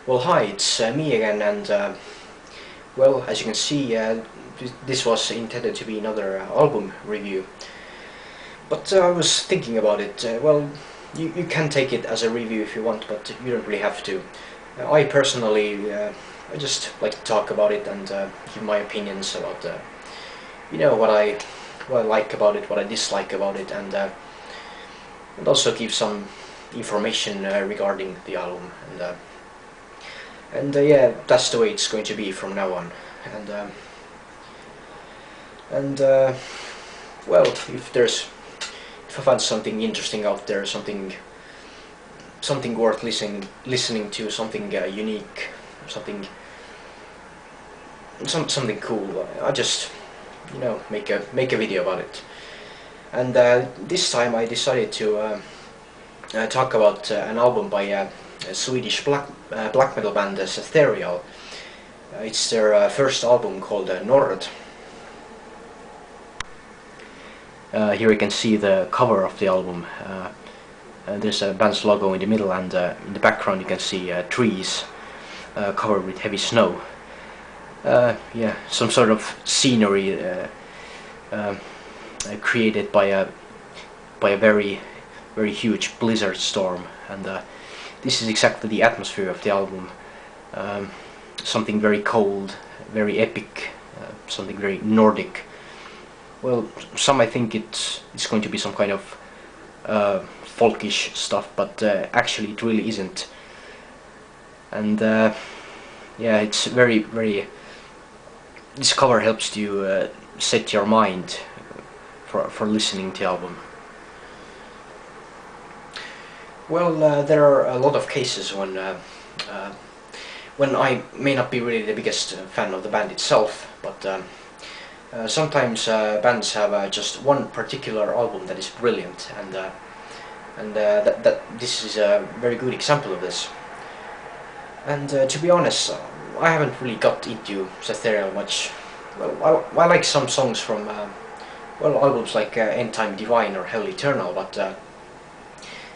Well, hi, it's me again, and well, as you can see, this was intended to be another album review. But I was thinking about it. Well, you can take it as a review if you want, but you don't really have to. I personally, I just like to talk about it and give my opinions about, what I like about it, what I dislike about it, and also give some information regarding the album. And yeah, that's the way it's going to be from now on. And and well, if I find something interesting out there, something worth listening to, something unique, something cool, I just make a video about it. And this time I decided to talk about an album by a Swedish black metal band, Setherial. It's their first album called Nord. Here you can see the cover of the album. There's a band's logo in the middle, and in the background you can see trees covered with heavy snow. Yeah, some sort of scenery created by a very huge blizzard storm, and this is exactly the atmosphere of the album. Something very cold, very epic, something very Nordic. Well, some I think it's going to be some kind of folkish stuff, but actually it really isn't. And yeah, it's very. This cover helps you set your mind for listening to the album. Well, there are a lot of cases when I may not be really the biggest fan of the band itself, but sometimes bands have just one particular album that is brilliant, and that this is a very good example of this. And to be honest, I haven't really got into Setherial much. Well, I like some songs from albums like End Time Divine or Hell Eternal,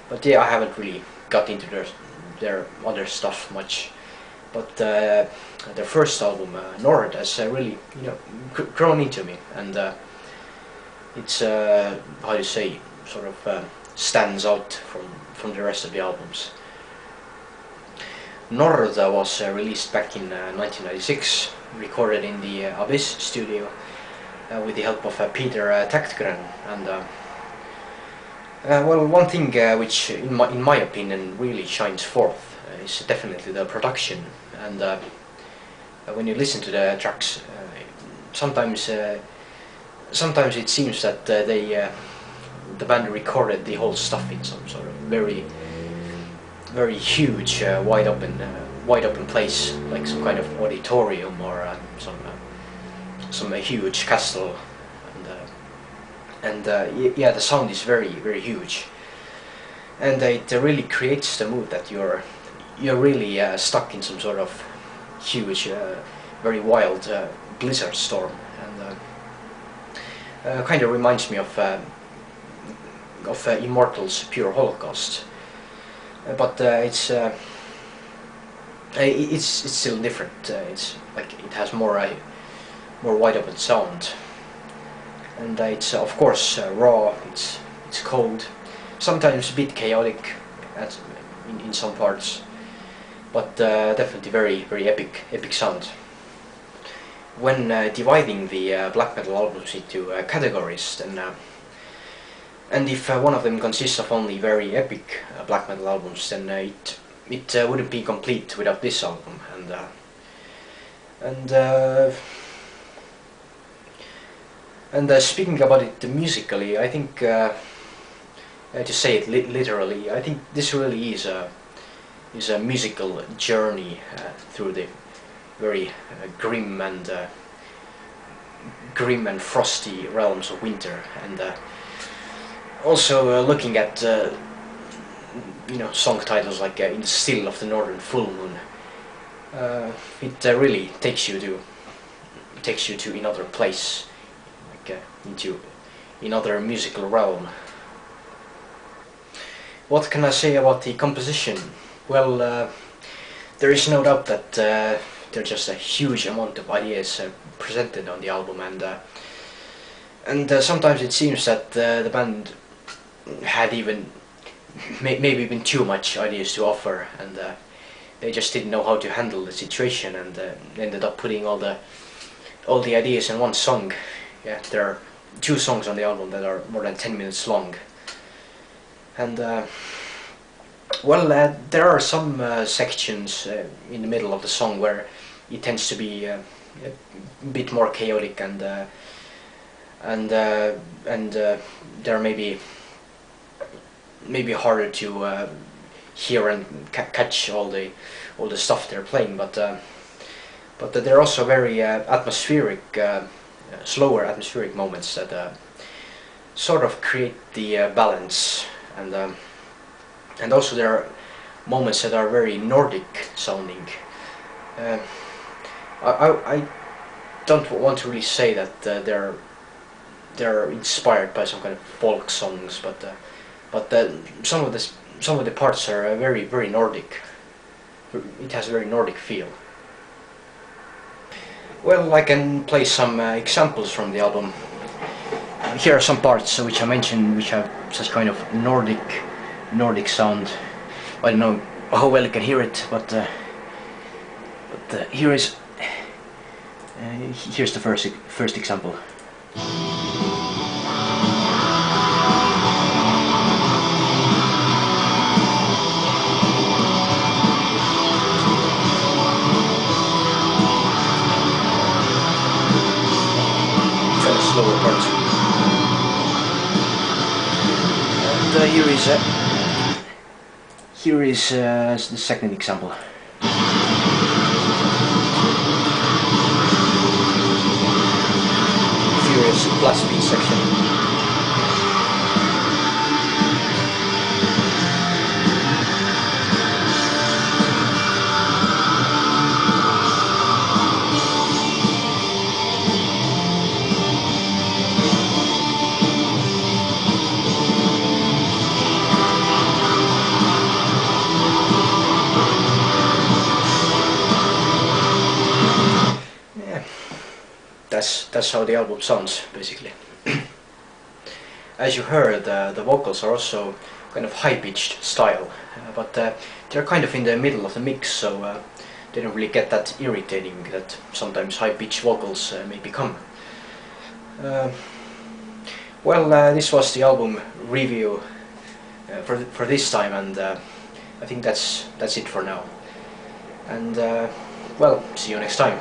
but yeah, I haven't really got into their other stuff much. But their first album, Nord, has really grown into me, and it's how do you say, sort of stands out from the rest of the albums. Nord was released back in 1996, recorded in the Abyss studio with the help of Peter Taktgren, and well, one thing which in my opinion really shines forth is definitely the production. And when you listen to the tracks, sometimes it seems that the band recorded the whole stuff in some sort of very huge wide open place, like some kind of auditorium or some huge castle, and yeah, the sound is very huge, and it really creates the mood that you're really stuck in some sort of huge, very wild blizzard storm, and kind of reminds me of Immortals' Pure Holocaust, but it's still different. It's like it has more wide open sound, and it's of course raw. It's cold, sometimes a bit chaotic in some parts, but definitely very epic sound. When dividing the black metal albums into categories, then and if one of them consists of only very epic black metal albums, then it wouldn't be complete without this album. And speaking about it musically, I think to say it literally, I think this really is a musical journey through the very grim and frosty realms of winter, and also looking at song titles like "In the Still of the Northern Full Moon," it really takes you to another place, like into another musical realm. What can I say about the composition? Well, there is no doubt that there's just a huge amount of ideas presented on the album, and sometimes it seems that the band had even maybe been too much ideas to offer, and they just didn't know how to handle the situation, and ended up putting all the ideas in one song. Yeah, there are 2 songs on the album that are more than 10 minutes long, and well, there are some sections in the middle of the song where it tends to be a bit more chaotic, and they're maybe harder to hear and catch all the stuff they're playing, but they're also very atmospheric, slower atmospheric moments that sort of create the balance, and also there are moments that are very Nordic sounding. I don't want to really say that they're inspired by some kind of folk songs, but some of the parts are very Nordic. It has a very Nordic feel. Well, I can play some examples from the album. Here are some parts which I mentioned, which have such kind of Nordic sound. I don't know how well you can hear it, but here's the first example. Kind of slower parts. And here is the second example. Here is the blast beat section. That's how the album sounds, basically. As you heard, the vocals are also kind of high-pitched style, but they're kind of in the middle of the mix, so they don't really get that irritating that sometimes high-pitched vocals may become. Well, this was the album review for this time, and I think that's it for now. And well, see you next time.